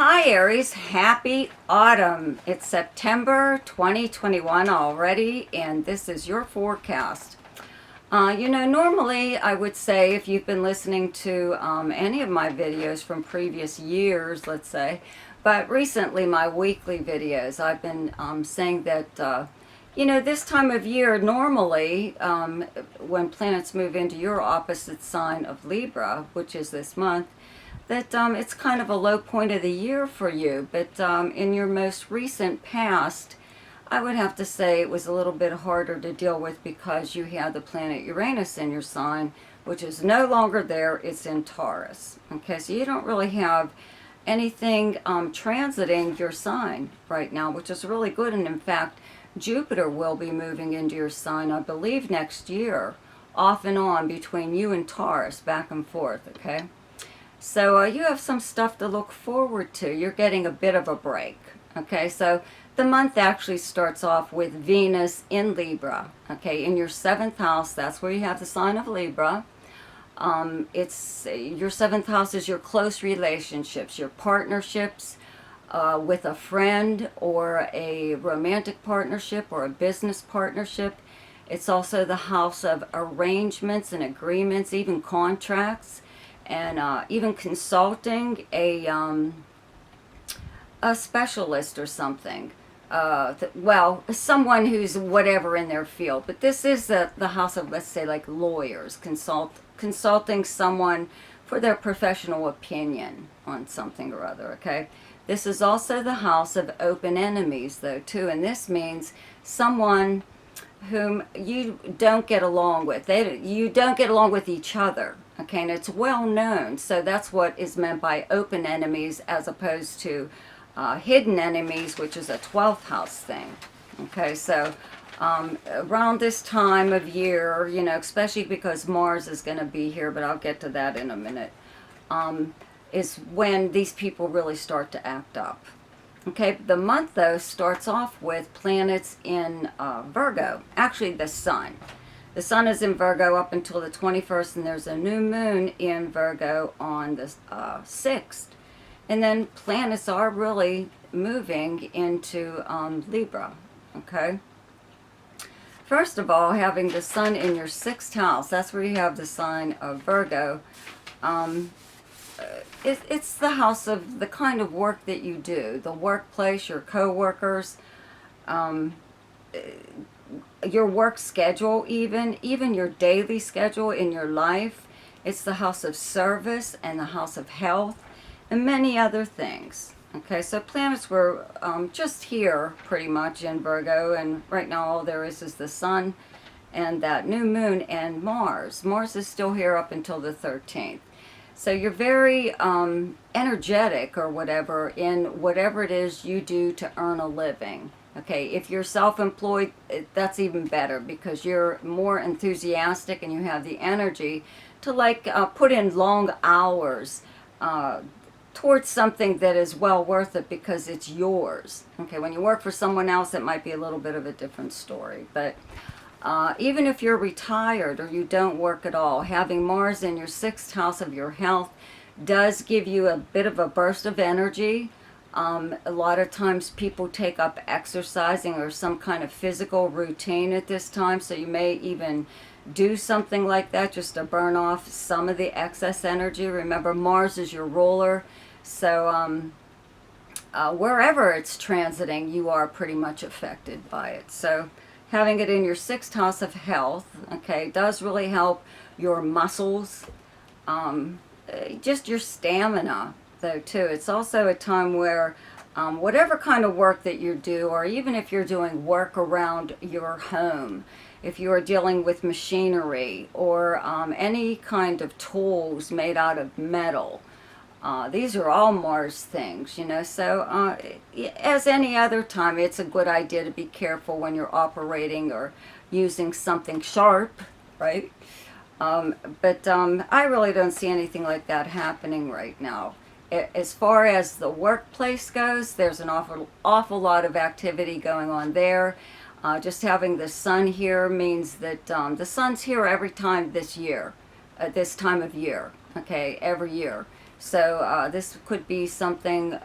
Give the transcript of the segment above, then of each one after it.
Hi Aries, happy autumn. It's September 2021 already, and this is your forecast. Normally I would say if you've been listening to any of my videos from previous years, let's say, but recently my weekly videos, I've been saying that, this time of year, normally when planets move into your opposite sign of Libra, which is this month, that it's kind of a low point of the year for you. But in your most recent past, I would have to say it was a little bit harder to deal with because you had the planet Uranus in your sign, which is no longer there. It's in Taurus. Okay, so you don't really have anything transiting your sign right now, which is really good. And in fact, Jupiter will be moving into your sign, I believe, next year, off and on between you and Taurus, back and forth, okay? So you have some stuff to look forward to. You're getting a bit of a break. Okay, so the month actually starts off with Venus in Libra. Okay, in your 7th house, that's where you have the sign of Libra. It's your 7th house is your close relationships, your partnerships with a friend or a romantic partnership or a business partnership. It's also the house of arrangements and agreements, even contracts. And even consulting a specialist or something. Someone who's whatever in their field. But this is the house of, let's say, like lawyers, consulting someone for their professional opinion on something or other, okay? This is also the house of open enemies, though, too. And this means someone whom you don't get along with. You don't get along with each other. Okay, and it's well known, so that's what is meant by open enemies as opposed to hidden enemies, which is a 12th house thing. Okay, so around this time of year, especially because Mars is going to be here, but I'll get to that in a minute, is when these people really start to act up. Okay, the month, though, starts off with planets in Virgo, actually the Sun. The Sun is in Virgo up until the 21st, and there's a new moon in Virgo on the 6th. And then planets are really moving into Libra, okay? First of all, having the Sun in your 6th house, that's where you have the sign of Virgo. It's the house of the kind of work that you do, the workplace, your co-workers, your work schedule, even your daily schedule in your life. It's the house of service and the house of health and many other things. Okay, so planets were just here pretty much in Virgo, and right now all there is the Sun and that new moon and Mars. Mars is still here up until the 13th. So you're very energetic or whatever in whatever it is you do to earn a living. Okay, if you're self-employed, that's even better because you're more enthusiastic and you have the energy to put in long hours towards something that is well worth it because it's yours. Okay, when you work for someone else, it might be a little bit of a different story. But even if you're retired or you don't work at all, having Mars in your 6th house of your health does give you a bit of a burst of energy. A lot of times people take up exercising or some kind of physical routine at this time, so you may even do something like that just to burn off some of the excess energy. Remember, Mars is your ruler, so wherever it's transiting, you are pretty much affected by it. So having it in your 6th house of health, okay, does really help your muscles, just your stamina, though, too. It's also a time where whatever kind of work that you do, or even if you're doing work around your home, if you are dealing with machinery or any kind of tools made out of metal, these are all Mars things, so as any other time, it's a good idea to be careful when you're operating or using something sharp, right? But I really don't see anything like that happening right now. As far as the workplace goes, there's an awful lot of activity going on there. Just having the Sun here means that the Sun's here every time this year, this time of year, okay, every year. So this could be something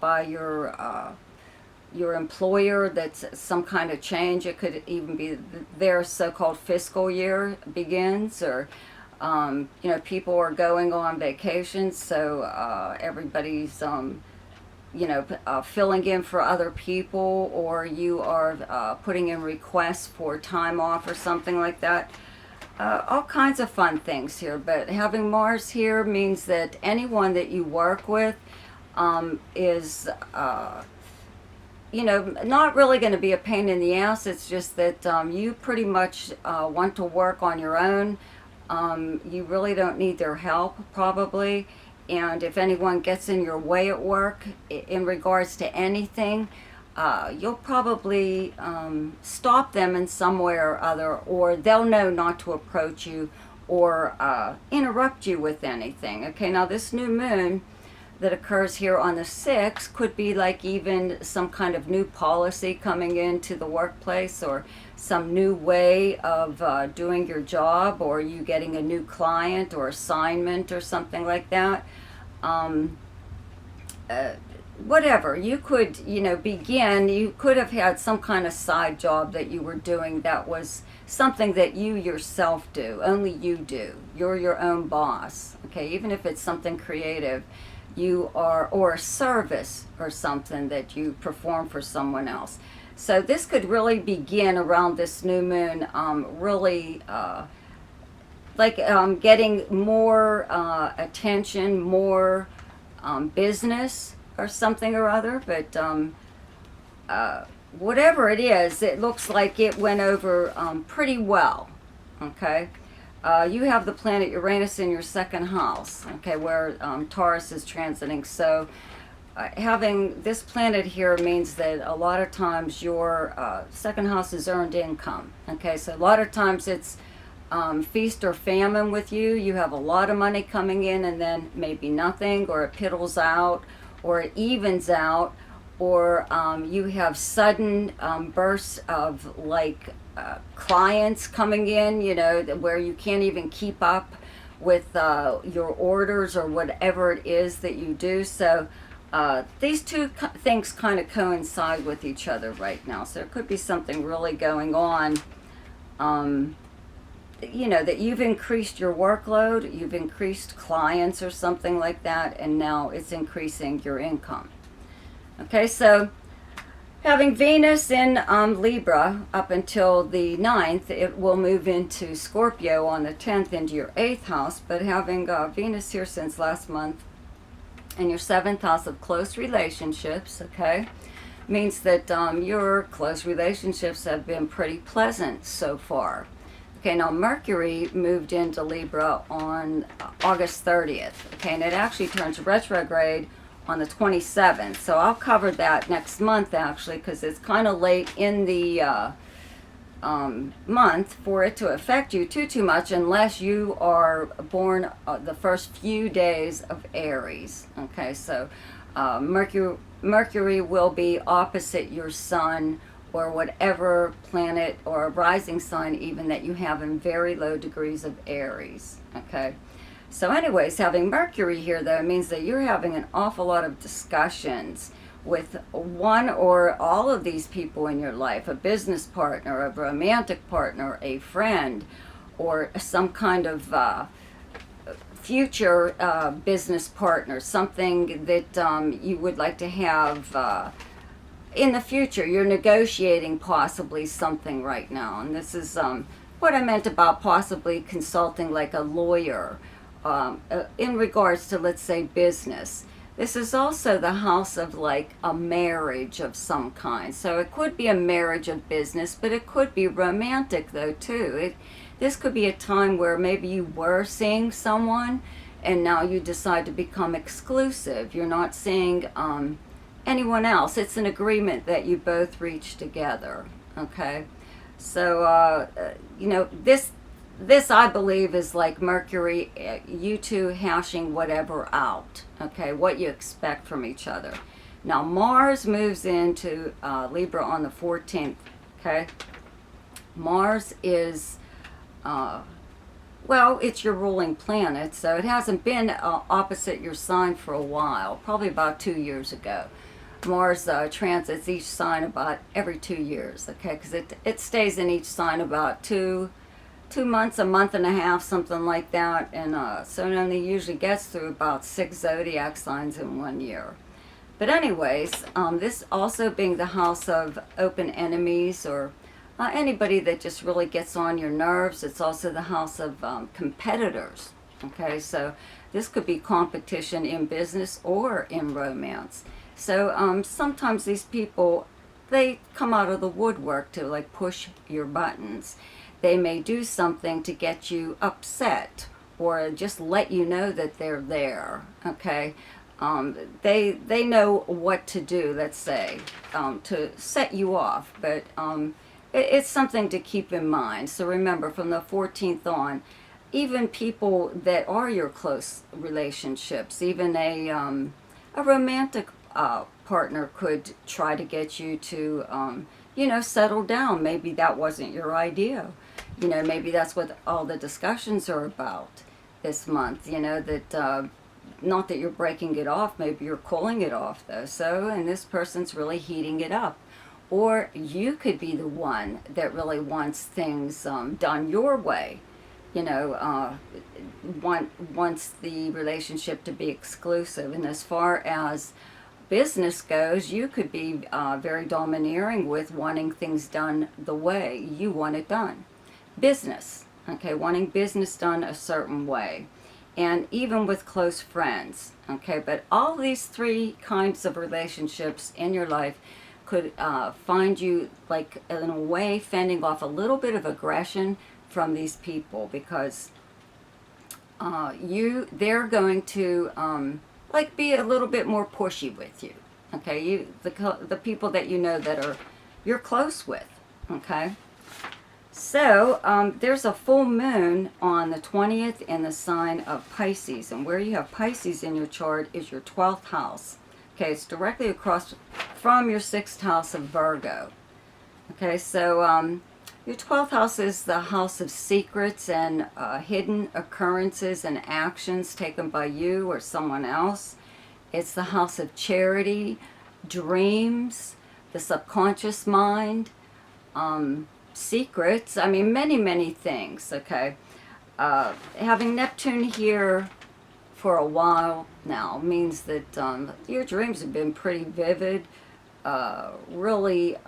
by your employer, that's some kind of change. It could even be their so-called fiscal year begins, or you know, people are going on vacation, so everybody's you know, filling in for other people, or you are putting in requests for time off or something like that. All kinds of fun things here, but having Mars here means that anyone that you work with is you know, not really going to be a pain in the ass. It's just that you pretty much want to work on your own. You really don't need their help, probably. And if anyone gets in your way at work in regards to anything, you'll probably stop them in some way or other, or they'll know not to approach you or interrupt you with anything. Okay, now this new moon that occurs here on the 6th could be like even some kind of new policy coming into the workplace, or some new way of doing your job, or you getting a new client or assignment or something like that. Whatever, you could, you know, you could have had some kind of side job that you were doing that was something that you yourself do, only you do. You're your own boss, okay, even if it's something creative. You are, or a service or something that you perform for someone else. So this could really begin around this new moon, really like getting more attention, more business or something or other. But whatever it is, it looks like it went over pretty well, okay? You have the planet Uranus in your second house, okay, where Taurus is transiting. So having this planet here means that a lot of times your second house is earned income, okay? So a lot of times it's feast or famine with you. You have a lot of money coming in and then maybe nothing, or it piddles out, or it evens out, or you have sudden bursts of like clients coming in, you know, where you can't even keep up with your orders or whatever it is that you do. So these two things kind of coincide with each other right now. So there could be something really going on, you know, that you've increased your workload, you've increased clients or something like that, and now it's increasing your income. Okay, so having Venus in Libra up until the 9th, it will move into Scorpio on the 10th into your 8th house. But having Venus here since last month in your 7th house of close relationships, okay, means that your close relationships have been pretty pleasant so far. Okay, now Mercury moved into Libra on August 30th, okay, and it actually turns retrograde on the 27th. So I'll cover that next month, actually, because it's kind of late in the month for it to affect you too much, unless you are born the first few days of Aries. Okay, so Mercury will be opposite your sun, or whatever planet or rising sign even that you have in very low degrees of Aries. Okay. So anyways, having Mercury here, though, means that you're having an awful lot of discussions with one or all of these people in your life, a business partner, a romantic partner, a friend, or some kind of future business partner, something that you would like to have in the future. You're negotiating possibly something right now. And this is what I meant about possibly consulting like a lawyer, in regards to, let's say, business. This is also the house of like a marriage of some kind. So it could be a marriage of business, but it could be romantic though too. This could be a time where maybe you were seeing someone and now you decide to become exclusive. You're not seeing anyone else. It's an agreement that you both reach together. Okay, so you know, this I believe is like Mercury, you two hashing whatever out, okay, what you expect from each other. Now Mars moves into Libra on the 14th, okay. Mars is Well, it's your ruling planet, so it hasn't been opposite your sign for a while, probably about 2 years ago. Mars transits each sign about every 2 years, okay, because it stays in each sign about 2 months, a month and a half, something like that, and so it only usually gets through about 6 zodiac signs in 1 year. But anyways, this also being the house of open enemies, or anybody that just really gets on your nerves. It's also the house of competitors. Okay, so this could be competition in business or in romance. So sometimes these people, they come out of the woodwork to like push your buttons. They may do something to get you upset or just let you know that they're there. Okay, they know what to do, let's say, to set you off, but it's something to keep in mind. So remember, from the 14th on, even people that are your close relationships, even a romantic partner could try to get you to, settle down. Maybe that wasn't your idea. Maybe that's what all the discussions are about this month, that not that you're breaking it off, maybe you're calling it off though. So, and this person's really heating it up. Or you could be the one that really wants things done your way. Wants the relationship to be exclusive. And as far as business goes, you could be very domineering with wanting things done the way you want it done. Business, okay, wanting business done a certain way. And even with close friends, okay, but all these three kinds of relationships in your life could find you, like, in a way, fending off a little bit of aggression from these people, because they're going to be a little bit more pushy with you. Okay, the people that that you're close with. Okay. So there's a full moon on the 20th in the sign of Pisces, and where you have Pisces in your chart is your 12th house. Okay, it's directly across from your 6th house of Virgo. Okay, so your 12th house is the house of secrets and hidden occurrences and actions taken by you or someone else. It's the house of charity, dreams, the subconscious mind, secrets. I mean, many, many things, okay? Having Neptune here for a while now means that your dreams have been pretty vivid, really,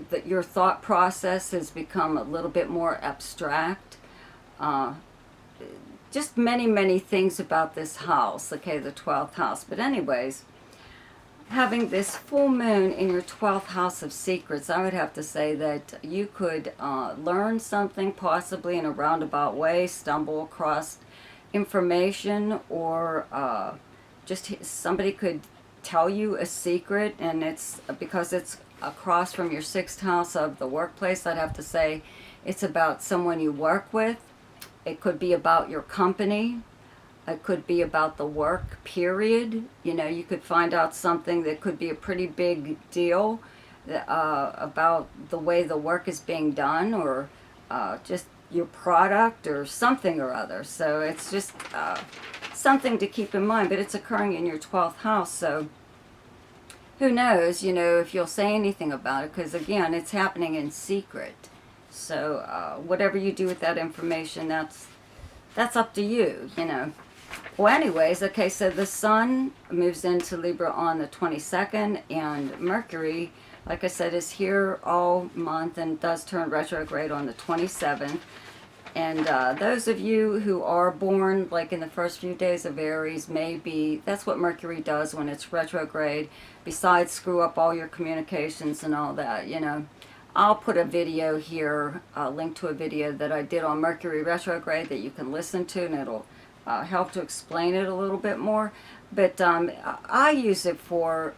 that your thought process has become a little bit more abstract. Just many, many things about this house, okay, the 12th house. But anyways, having this full moon in your 12th house of secrets, I would have to say that you could learn something possibly in a roundabout way, stumble across information, or just somebody could tell you a secret, and it's because it's across from your 6th house of the workplace. I'd have to say it's about someone you work with. It could be about your company. It could be about the work, period. You could find out something that could be a pretty big deal about the way the work is being done, or just your product or something or other. So it's just something to keep in mind, but it's occurring in your 12th house. So who knows, if you'll say anything about it, because again, it's happening in secret. So whatever you do with that information, that's up to you, Well, anyways, okay, so the sun moves into Libra on the 22nd, and Mercury, like I said, is here all month and does turn retrograde on the 27th. And those of you who are born like in the first few days of Aries, maybe that's what Mercury does when it's retrograde, besides screw up all your communications and all that, I'll put a video here, a link to a video that I did on Mercury retrograde that you can listen to, and it'll help to explain it a little bit more. But I use it for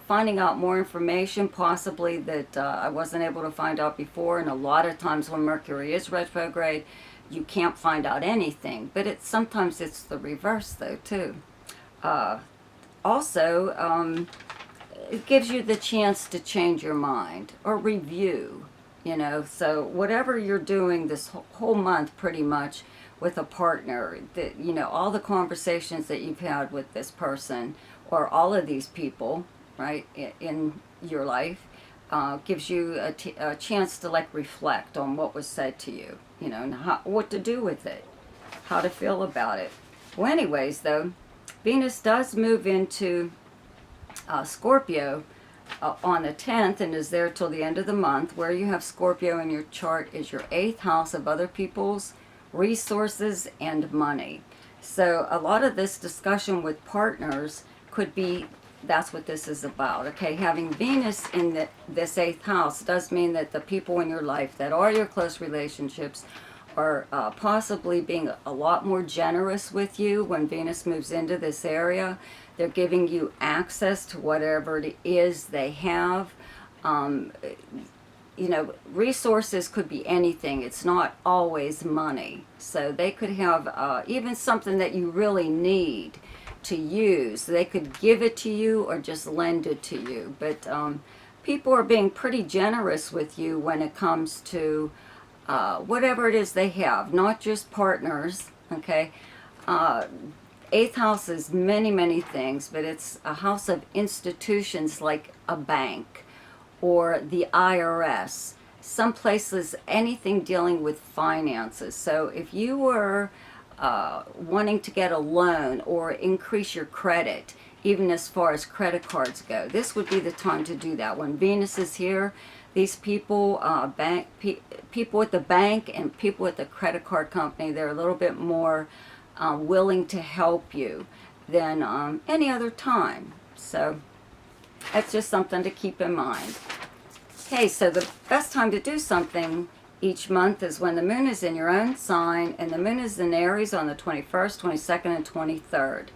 finding out more information, possibly that I wasn't able to find out before. And a lot of times when Mercury is retrograde, you can't find out anything. But sometimes it's the reverse, though, too. Also, it gives you the chance to change your mind or review, So whatever you're doing this whole month pretty much with a partner, that all the conversations that you've had with this person or all of these people, right, in your life, gives you a chance to like reflect on what was said to you, and what to do with it, how to feel about it. Well, anyways, though, Venus does move into Scorpio on the 10th and is there till the end of the month. Where you have Scorpio in your chart is your 8th house of other people's resources and money. So a lot of this discussion with partners could be, that's what this is about. Okay, having Venus in this 8th house does mean that the people in your life that are your close relationships are possibly being a lot more generous with you when Venus moves into this area. They're giving you access to whatever it is they have. Resources could be anything. It's not always money. So they could have even something that you really need to use. They could give it to you or just lend it to you. But people are being pretty generous with you when it comes to whatever it is they have, not just partners, okay? 8th house is many, many things, but it's a house of institutions like a bank or the IRS. Some places, anything dealing with finances. So if you were wanting to get a loan or increase your credit, even as far as credit cards go, this would be the time to do that. When Venus is here, these people, people at the bank and people at the credit card company, they're a little bit more willing to help you than any other time. So that's just something to keep in mind. Okay, so the best time to do something each month is when the moon is in your own sign, and the moon is in Aries on the 21st, 22nd, and 23rd.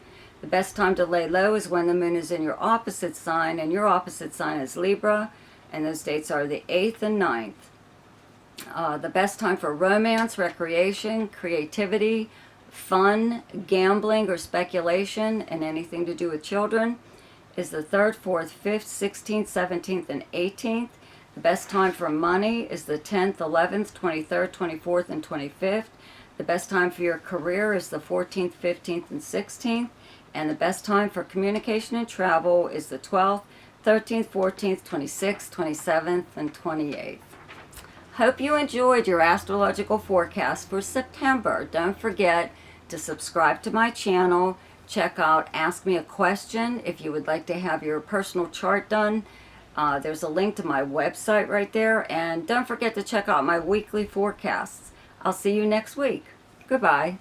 The best time to lay low is when the moon is in your opposite sign, and your opposite sign is Libra, and those dates are the 8th and 9th. The best time for romance, recreation, creativity, fun, gambling, or speculation, and anything to do with children is the 3rd, 4th, 5th, 16th, 17th, and 18th. The best time for money is the 10th, 11th, 23rd, 24th, and 25th. The best time for your career is the 14th, 15th, and 16th. And the best time for communication and travel is the 12th, 13th, 14th, 26th, 27th, and 28th. Hope you enjoyed your astrological forecast for September. Don't forget to subscribe to my channel. Check out Ask Me a Question if you would like to have your personal chart done. There's a link to my website right there. And don't forget to check out my weekly forecasts. I'll see you next week. Goodbye.